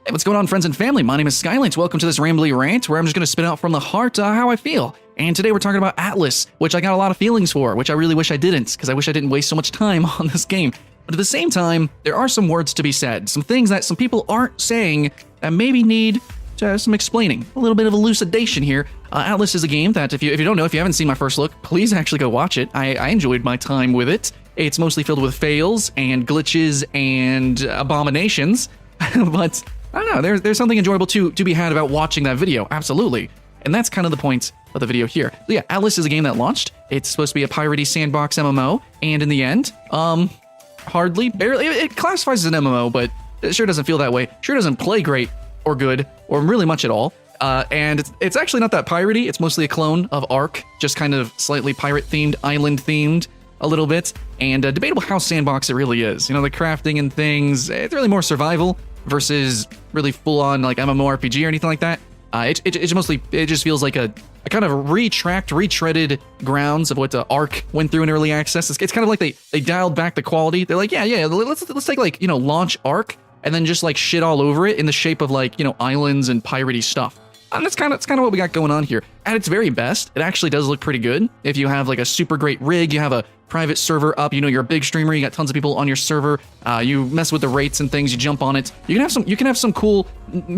Hey, what's going on, friends and family? My name is Skylance. Welcome to this rambly rant where I'm just going to spit out from the heart how I feel. And today we're talking about Atlas, which I got a lot of feelings for, which I really wish I didn't, because I wish I didn't waste so much time on this game. But at the same time, there are some words to be said, some things that some people aren't saying that maybe need some explaining, a little bit of elucidation here. Atlas is a game that, if you don't know, if you haven't seen my first look, please actually go watch it. I enjoyed my time with it. It's mostly filled with fails and glitches and abominations, but I don't know, there's something enjoyable to be had about watching that video, absolutely. And that's kind of the point of the video here. So yeah, Atlas is a game that launched. It's supposed to be a piratey sandbox MMO, and in the end, hardly, barely, it classifies as an MMO, but it sure doesn't feel that way. Sure doesn't play great or good or really much at all. And it's actually not that piratey. It's mostly a clone of Ark, just kind of slightly pirate-themed, island-themed a little bit, and debatable how sandbox it really is. You know, the crafting and things, it's really more survival versus really full-on like MMORPG or anything like that. It just feels like a kind of retreaded grounds of what Ark went through in early access. It's kind of like they dialed back the quality. They're like, yeah, let's take like, you know, launch Ark and then just like shit all over it in the shape of like, you know, islands and piratey stuff. And that's kind of what we got going on here. At its very best, it actually does look pretty good. If you have like a super great rig, you have a private server up, you know, you're a big streamer, you got tons of people on your server, you mess with the rates and things, you jump on it. You can have some cool mere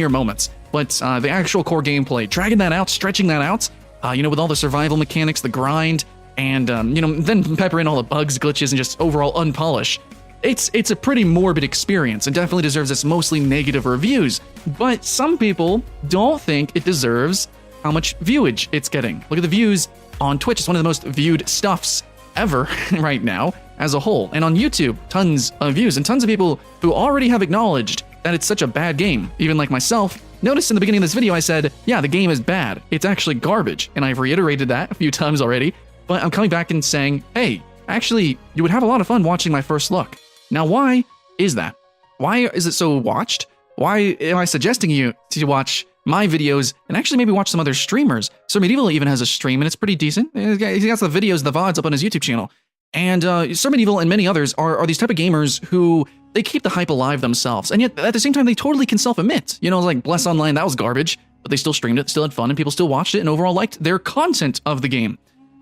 moments. But the actual core gameplay, dragging that out, stretching that out, you know, with all the survival mechanics, the grind, and you know, then pepper in all the bugs, glitches, and just overall unpolish. It's a pretty morbid experience and definitely deserves its mostly negative reviews, but some people don't think it deserves how much viewage it's getting. Look at the views on Twitch. It's one of the most viewed stuffs ever right now as a whole. And on YouTube, tons of views and tons of people who already have acknowledged that it's such a bad game. Even like myself, notice in the beginning of this video I said, yeah, the game is bad. It's actually garbage. And I've reiterated that a few times already, but I'm coming back and saying, hey, actually, you would have a lot of fun watching my first look. Now, why is that? Why is it so watched? Why am I suggesting you to watch my videos and actually maybe watch some other streamers? Sir Medieval even has a stream and it's pretty decent. He got the videos, the VODs up on his YouTube channel. And Sir Medieval and many others are these type of gamers who they keep the hype alive themselves. And yet at the same time, they totally can self-admit. You know, like Bless Online, that was garbage, but they still streamed it, still had fun, and people still watched it and overall liked their content of the game.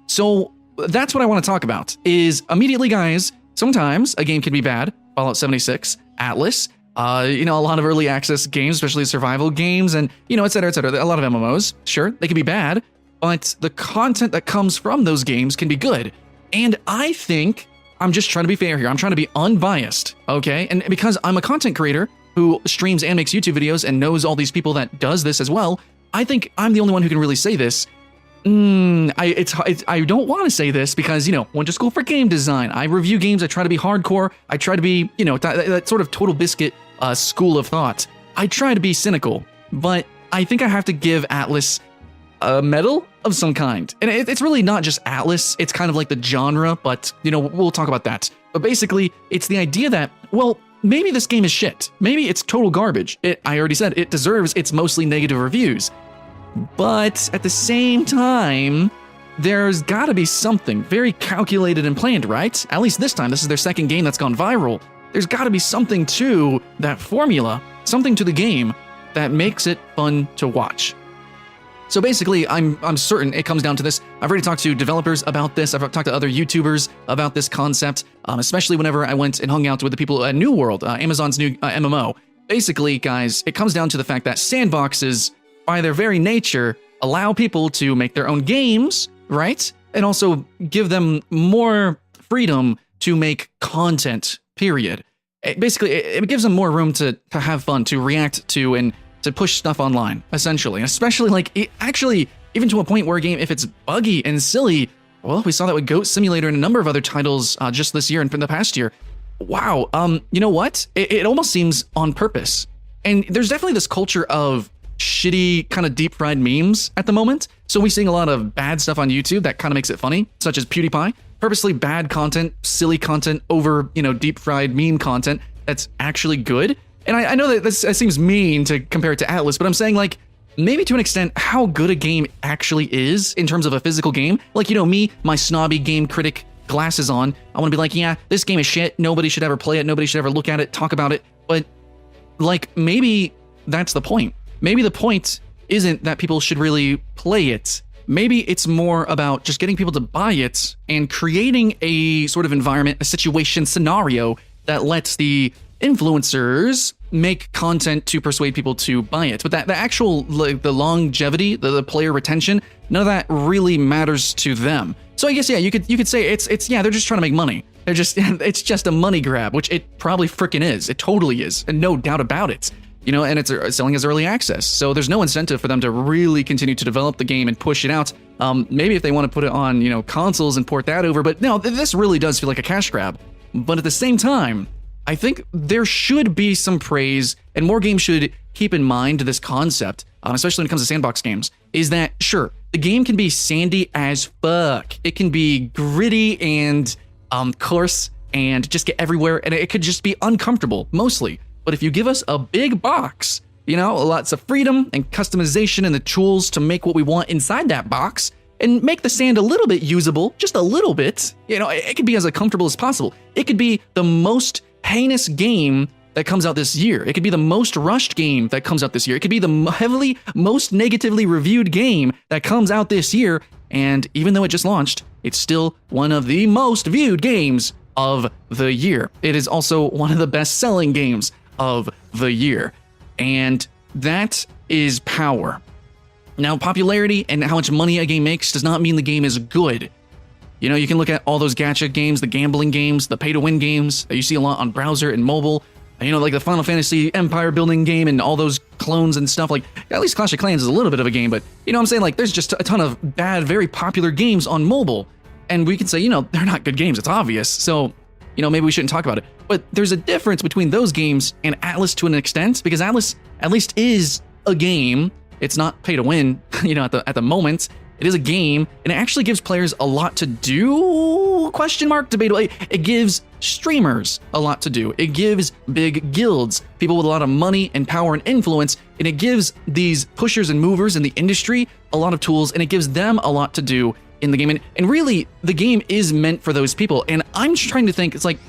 So that's what I want to talk about is immediately, guys, sometimes a game can be bad. Fallout 76, Atlas, you know, a lot of early access games, especially survival games, and, you know, et cetera, a lot of MMOs. Sure, they can be bad, but the content that comes from those games can be good. And I think I'm just trying to be fair here. I'm trying to be unbiased, okay? And because I'm a content creator who streams and makes YouTube videos and knows all these people that does this as well, I think I'm the only one who can really say this. I don't want to say this because, you know, went to school for game design. I review games. I try to be hardcore. I try to be, you know, that sort of Total Biscuit school of thought. I try to be cynical, but I think I have to give Atlas a medal of some kind. And it's really not just Atlas. It's kind of like the genre, but, you know, we'll talk about that. But basically, it's the idea that, well, maybe this game is shit. Maybe it's total garbage. I already said it deserves its mostly negative reviews. But at the same time, there's gotta be something very calculated and planned, right? At least this time, this is their second game that's gone viral. There's gotta be something to that formula, something to the game that makes it fun to watch. So basically, I'm certain it comes down to this. I've already talked to developers about this. I've talked to other YouTubers about this concept, especially whenever I went and hung out with the people at New World, Amazon's new MMO. Basically, guys, it comes down to the fact that sandboxes, by their very nature, allow people to make their own games, right? And also give them more freedom to make content, period. Basically, it gives them more room to have fun, to react to, and to push stuff online, essentially. And especially, like, actually, even to a point where a game, if it's buggy and silly, well, we saw that with Goat Simulator and a number of other titles just this year and the past year. Wow, you know what? It almost seems on purpose. And there's definitely this culture of shitty kind of deep fried memes at the moment. So we're seeing a lot of bad stuff on YouTube that kind of makes it funny, such as PewDiePie, purposely bad content, silly content over, you know, deep fried meme content that's actually good. And I know that this seems mean to compare it to Atlas, but I'm saying, like, maybe to an extent, how good a game actually is in terms of a physical game. Like, you know, me, my snobby game critic glasses on, I want to be like, yeah, this game is shit. Nobody should ever play it. Nobody should ever look at it, talk about it. But like, maybe that's the point. Maybe the point isn't that people should really play it. Maybe it's more about just getting people to buy it and creating a sort of environment, a situation, scenario that lets the influencers make content to persuade people to buy it. But the actual, like, the longevity, the player retention, none of that really matters to them. So I guess, yeah, you could say it's yeah, they're just trying to make money. They're just, it's just a money grab, which it probably freaking is. It totally is, and no doubt about it. You know, and it's selling as early access, so there's no incentive for them to really continue to develop the game and push it out. Maybe if they want to put it on, you know, consoles and port that over, but no, this really does feel like a cash grab. But at the same time, I think there should be some praise, and more games should keep in mind this concept, especially when it comes to sandbox games, is that, sure, the game can be sandy as fuck. It can be gritty and coarse and just get everywhere, and it could just be uncomfortable, mostly. But if you give us a big box, you know, lots of freedom and customization and the tools to make what we want inside that box, and make the sand a little bit usable, just a little bit, you know, it could be as comfortable as possible. It could be the most heinous game that comes out this year. It could be the most rushed game that comes out this year. It could be the most negatively reviewed game that comes out this year. And even though it just launched, it's still one of the most viewed games of the year. It is also one of the best-selling games of the year. And that is power. Now, popularity and how much money a game makes does not mean the game is good. You know, you can look at all those gacha games, the gambling games, the pay-to-win games that you see a lot on browser and mobile. You know, like the Final Fantasy empire building game and all those clones and stuff. Like, at least Clash of Clans is a little bit of a game, but you know what I'm saying? Like, there's just a ton of bad, very popular games on mobile. And we can say, you know, they're not good games. It's obvious. So, you know, maybe we shouldn't talk about it. But there's a difference between those games and Atlas to an extent, because Atlas at least is a game. It's not pay to win, you know, at the moment. It is a game, and it actually gives players a lot to do, question mark, debatable. It gives streamers a lot to do. It gives big guilds, people with a lot of money and power and influence, and it gives these pushers and movers in the industry a lot of tools, and it gives them a lot to do in the game. And really, the game is meant for those people, and I'm just trying to think, it's like,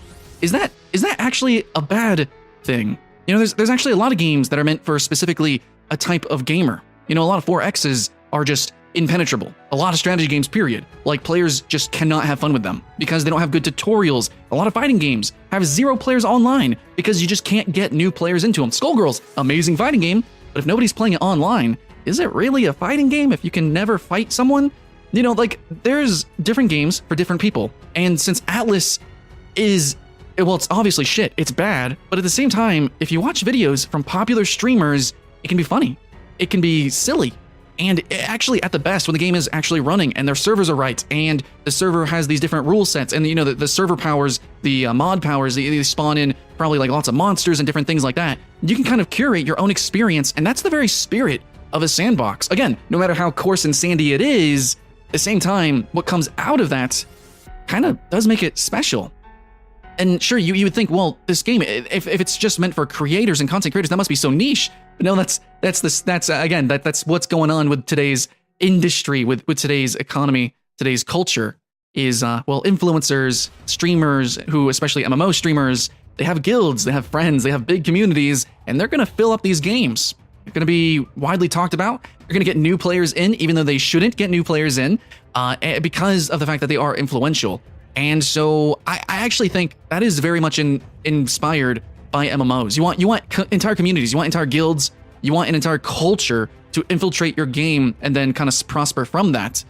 is that actually a bad thing? You know, there's actually a lot of games that are meant for specifically a type of gamer. You know, a lot of 4Xs are just impenetrable. A lot of strategy games, period. Like, players just cannot have fun with them because they don't have good tutorials. A lot of fighting games have 0 players online because you just can't get new players into them. Skullgirls, amazing fighting game, but if nobody's playing it online, is it really a fighting game if you can never fight someone? You know, like, there's different games for different people. And since Atlas is, well, it's obviously shit, it's bad, but at the same time, if you watch videos from popular streamers, it can be funny. It can be silly. And actually, at the best, when the game is actually running and their servers are right, and the server has these different rule sets, and you know, the server powers, the mod powers, they spawn in probably like lots of monsters and different things like that, you can kind of curate your own experience, and that's the very spirit of a sandbox. Again, no matter how coarse and sandy it is, at the same time, what comes out of that kind of does make it special. And sure, you would think, well, this game, if it's just meant for creators and content creators, that must be so niche. But no, that's what's going on with today's industry, with today's economy, today's culture is, well, influencers, streamers, who, especially MMO streamers, they have guilds, they have friends, they have big communities, and they're going to fill up these games. They're going to be widely talked about. They're going to get new players in, even though they shouldn't get new players in, because of the fact that they are influential. And so I actually think that is very much inspired by MMOs. You want entire communities, you want entire guilds, you want an entire culture to infiltrate your game and then kind of prosper from that.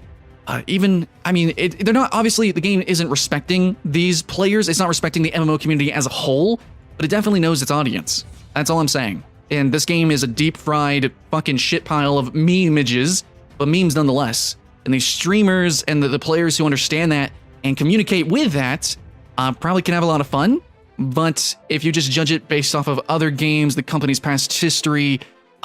They're not, obviously the game isn't respecting these players, it's not respecting the MMO community as a whole, but it definitely knows its audience. That's all I'm saying. And this game is a deep-fried fucking shit pile of meme-images, but memes nonetheless. And these streamers and the players who understand that and communicate with that probably can have a lot of fun, but if you just judge it based off of other games, the company's past history,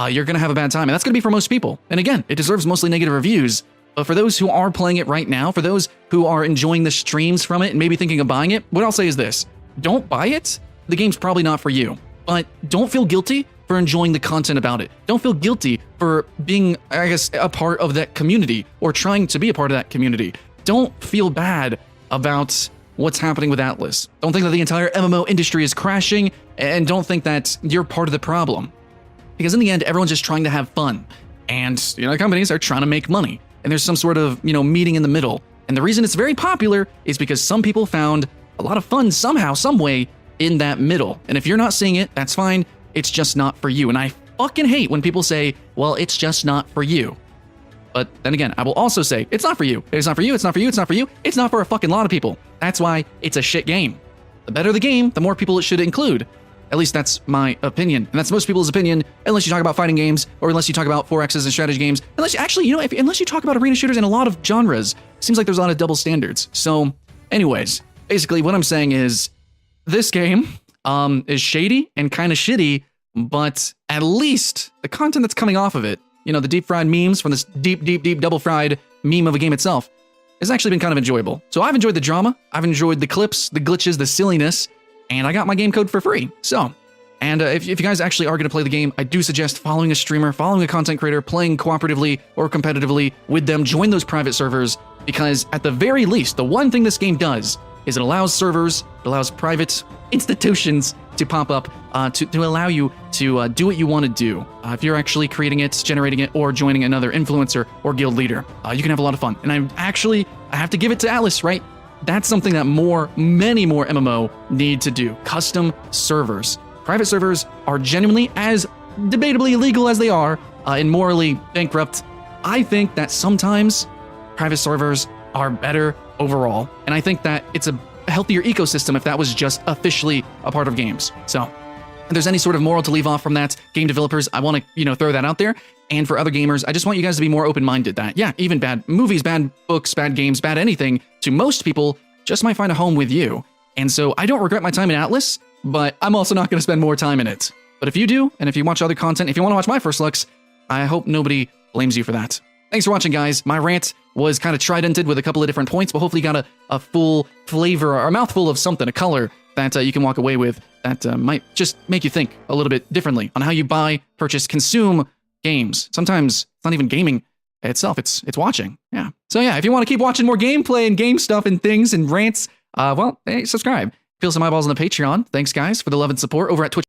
you're going to have a bad time, and that's going to be for most people. And again, it deserves mostly negative reviews, but for those who are playing it right now, for those who are enjoying the streams from it and maybe thinking of buying it, what I'll say is this: don't buy it. The game's probably not for you, but don't feel guilty for enjoying the content about it. Don't feel guilty for being, I guess, a part of that community or trying to be a part of that community. Don't feel bad about what's happening with Atlas. Don't think that the entire MMO industry is crashing, and don't think that you're part of the problem. Because in the end, everyone's just trying to have fun. And, companies are trying to make money. And there's some sort of, meeting in the middle. And the reason it's very popular is because some people found a lot of fun somehow, some way in that middle. And if you're not seeing it, that's fine. It's just not for you. And I fucking hate when people say, well, it's just not for you. But then again, I will also say, it's not for you. It's not for you. It's not for you. It's not for you. It's not for a fucking lot of people. That's why it's a shit game. The better the game, the more people it should include. At least that's my opinion. And that's most people's opinion, unless you talk about fighting games, or unless you talk about 4Xs and strategy games. Unless you actually, unless you talk about arena shooters in a lot of genres. Seems like there's a lot of double standards. So, anyways, basically what I'm saying is, this game is shady and kind of shitty, but at least the content that's coming off of it, the deep fried memes from this deep double fried meme of a game itself, has actually been kind of enjoyable. So I've enjoyed the drama, I've enjoyed the clips, the glitches, the silliness, and I got my game code for free. So, and if you guys actually are going to play the game, I do suggest following a streamer, following a content creator, playing cooperatively or competitively with them, join those private servers, because at the very least, the one thing this game does is it allows servers, it allows private institutions to pop up to allow you to do what you want to do. If you're actually creating it, generating it, or joining another influencer or guild leader, you can have a lot of fun. And I have to give it to Atlas, right? That's something that many more MMO need to do. Custom servers. Private servers are genuinely as debatably illegal as they are and morally bankrupt. I think that sometimes private servers are better overall. And I think that it's a healthier ecosystem if that was just officially a part of games. So if there's any sort of moral to leave off from that, game developers, I want to, throw that out there. And for other gamers, I just want you guys to be more open-minded that, yeah, even bad movies, bad books, bad games, bad anything, to most people, just might find a home with you. And so I don't regret my time in Atlas, but I'm also not going to spend more time in it. But if you do, and if you watch other content, if you want to watch my first looks, I hope nobody blames you for that. Thanks for watching, guys. My rant was kind of tridented with a couple of different points, but hopefully you got a full flavor or a mouthful of something, a color that you can walk away with that might just make you think a little bit differently on how you buy, purchase, consume games. Sometimes it's not even gaming itself, it's watching. Yeah. So yeah, if you want to keep watching more gameplay and game stuff and things and rants, well, hey, subscribe. Feel some eyeballs on the Patreon. Thanks, guys, for the love and support over at Twitch.